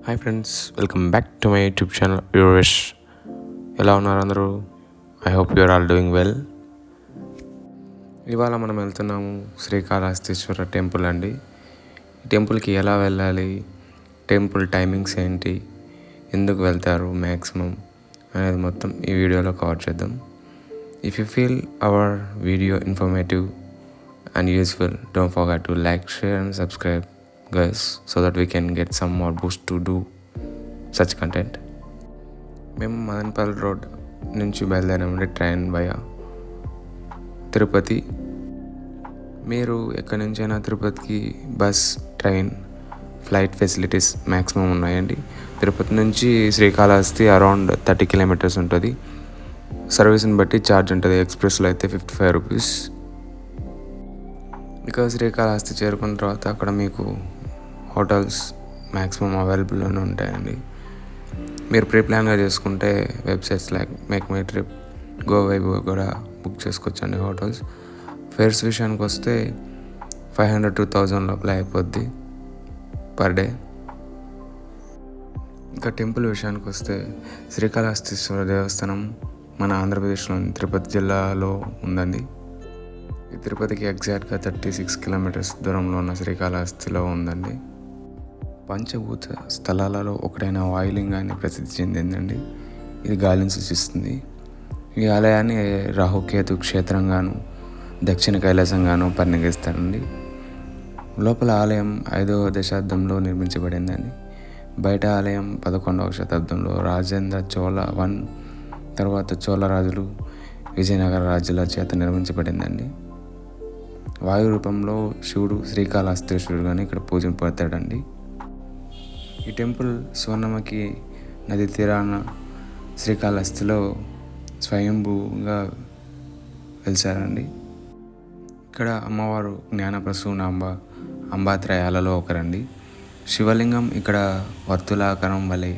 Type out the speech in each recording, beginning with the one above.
Hi friends, welcome back to my YouTube channel Urzvish. ఎలా ఉన్నారు అందరూ? I hope you are all doing well. ఇవాళ మనం వెళ్తున్నాము శ్రీకాళహస్తీశ్వర టెంపుల్ అండి. ఈ టెంపుల్కి ఎలా వెళ్ళాలి, టెంపుల్ టైమింగ్స్ ఏంటి, ఎందుకు వెళ్తారు మ్యాక్సిమం అనేది మొత్తం ఈ వీడియోలో కవర్ చేద్దాం. If you feel our video informative and useful, don't forget to like, share and subscribe guys, so that we can get some more boost to do such content. మేము Madanapalle road నుంచి బయలుదేరామండి train via Tirupati. మీరు ఎక్కడి నుంచైనా తిరుపతికి bus, train, flight facilities maximum ఉన్నాయండి. తిరుపతి నుంచి Srikalahasti around 30 kilometres ఉంటుంది. సర్వీస్ని బట్టి ఛార్జ్ ఉంటుంది. ఎక్స్ప్రెస్లో అయితే 55 రూపీస్. ఇక శ్రీకాళహస్తి చేరుకున్న తర్వాత అక్కడ మీకు హోటల్స్ మ్యాక్సిమం అవైలబుల్లోనే ఉంటాయండి. మీరు ప్రీ ప్లాన్గా చేసుకుంటే websites like Make My Trip, Goibibo కూడా బుక్ చేసుకోవచ్చండి హోటల్స్. ఫేర్స్ విషయానికి వస్తే 500 to 1000 లోపల అయిపోద్ది పర్ డే. ఇంకా టెంపుల్ విషయానికి వస్తే శ్రీకాళహస్తీశ్వర దేవస్థానం మన ఆంధ్రప్రదేశ్లోని తిరుపతి జిల్లాలో ఉందండి. ఈ తిరుపతికి ఎగ్జాక్ట్గా 36 కిలోమీటర్స్ దూరంలో ఉన్న శ్రీకాళహస్తిలో ఉందండి. పంచభూత స్థలాలలో ఒకటైన వాయులింగాన్ని ప్రసిద్ధి చెందిందండి. ఇది గాలిని సూచిస్తుంది. ఈ ఆలయాన్ని రాహు కేతు క్షేత్రంగాను, దక్షిణ కైలాసంగాను పరిగణిస్తారండి. లోపల ఆలయం 5వ శతాబ్దంలో నిర్మించబడిందండి. బయట ఆలయం 11వ శతాబ్దంలో రాజేంద్ర చోళ తర్వాత చోళ రాజులు, విజయనగర రాజుల చేత నిర్మించబడిందండి. వాయు రూపంలో శివుడు శ్రీకాళహస్తీశ్వరుడుగాని ఇక్కడ పూజింపబడతాడండి. ఈ టెంపుల్ స్వర్ణముఖి నది తీరాన శ్రీకాళహస్తిలో స్వయంభూగా వెలిసారండి. ఇక్కడ అమ్మవారు జ్ఞానప్రసూనాంబ అంబాత్రయాలలో ఒకరండి. శివలింగం ఇక్కడ వర్తులాకారం వలె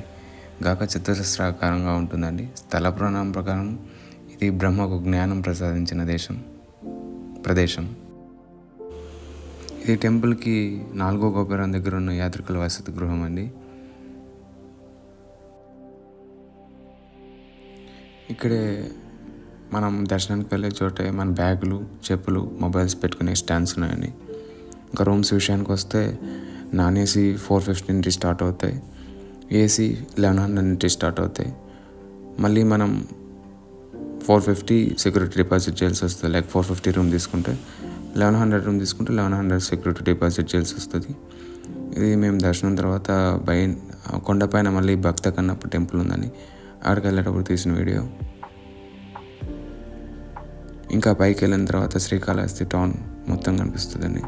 గాక చతురస్రాకారంగా ఉంటుందండి. స్థల పురాణం ప్రకారం ఇది బ్రహ్మకు జ్ఞానం ప్రసాదించిన ప్రదేశం. ఇది టెంపుల్కి 4వ గోపురం దగ్గర ఉన్న యాత్రికుల వసతి గృహం అండి. ఇక్కడే మనం దర్శనానికి వెళ్ళే చోటే మన బ్యాగులు, చెప్పులు, మొబైల్స్ పెట్టుకునే స్టాండ్స్ ఉన్నాయండి. ఇంకా రూమ్స్ విషయానికి వస్తే నాన్ ఏసీ 450 నుండి స్టార్ట్ అవుతాయి, ఏసీ 1100 నుండి స్టార్ట్ అవుతాయి. మళ్ళీ మనం 450 సెక్యూరిటీ డిపాజిట్ చేయాల్సి వస్తుంది. లైక్ 450 రూమ్ తీసుకుంటే 1100 రూమ్ తీసుకుంటే 1100 సెక్యూరిటీ డిపాజిట్ చేయాల్సి వస్తుంది. ఇది మేము దర్శనం తర్వాత కొండపైన మళ్ళీ భక్త కన్నప్ప టెంపుల్ ఉందని అక్కడికి వెళ్ళేటప్పుడు తీసిన వీడియో. ఇంకా పైకి వెళ్ళిన తర్వాత శ్రీకాళహస్తి టౌన్ మొత్తం కనిపిస్తుందండి.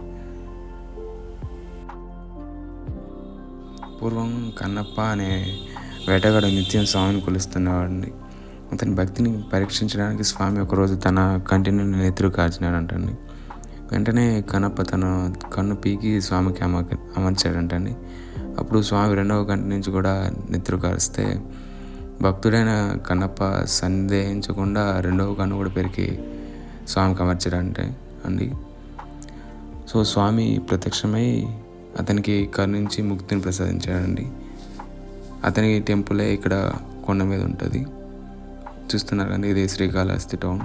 పూర్వం కన్నప్ప అనే వేటగాడు నిత్యం స్వామిని కొలుస్తున్నాడండి. అతని భక్తిని పరీక్షించడానికి స్వామి ఒకరోజు తన కంటి నుండి నెత్తురు కార్చినాడంటండి. వెంటనే కన్నప్ప తన కన్ను పీకి స్వామికి అమర్చాడంటండి. అప్పుడు స్వామి 2వ కంటి నుంచి కూడా నెత్తురు కారిస్తే భక్తుడైన కన్నప్ప సందేహించకుండా 2వ కన్ను కూడా పెరికి స్వామికి అమర్చాడంటే అండి. సో స్వామి ప్రత్యక్షమై అతనికి కరుణించి ముక్తిని ప్రసాదించాడండి. అతని టెంపులే ఇక్కడ కొండ మీద ఉంటుంది. చూస్తున్నారు కానీ ఇది శ్రీకాళహస్తి టౌన్.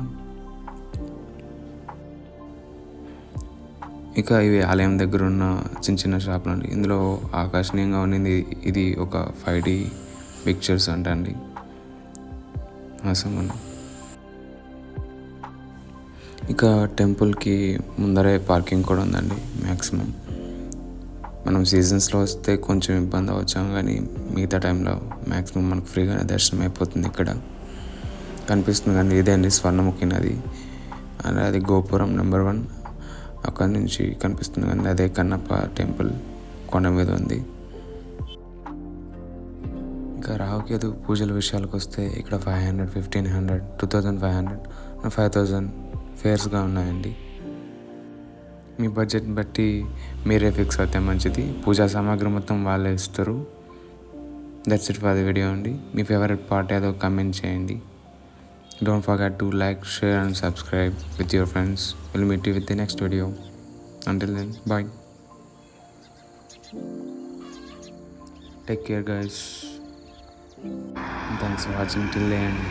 ఇక ఇవి ఆలయం దగ్గర ఉన్న చిన్న చిన్న షాపులు అండి. ఇందులో ఆకర్షణీయంగా ఉన్నది ఇది ఒక 5D పిక్చర్స్ అండి. ఇక టెంపుల్కి ముందరే పార్కింగ్ కూడా ఉందండి. మ్యాక్సిమం మనం సీజన్స్లో వస్తే కొంచెం ఇబ్బంది అవ్వచ్చాం, కానీ మిగతా టైంలో మ్యాక్సిమం మనకు ఫ్రీగానే దర్శనం అయిపోతుంది. ఇక్కడ కనిపిస్తుంది కానీ ఇదే అండి స్వర్ణముఖి నది. అండ్ అది గోపురం నెంబర్ 1 అక్కడి నుంచి కనిపిస్తుంది కానీ అదే కన్నప్ప టెంపుల్ కొండ మీద ఉంది. ఇంకా రాహు కేతు పూజల విషయాలకు వస్తే ఇక్కడ 500, 1500, 2500, 5000 ఫేర్స్గా ఉన్నాయండి. మీ బడ్జెట్ బట్టి మీరే ఫిక్స్ అయితే మంచిది. పూజా సామాగ్రి మొత్తం వాళ్ళే ఇస్తారు. That's it for the video అండి. మీ ఫేవరెట్ పార్ట్ ఏదో కమెంట్ చేయండి. Don't forget to like, share and subscribe with your friends. We'll meet you with the next video. Until then, bye. Take care guys. Thanks for watching till the end.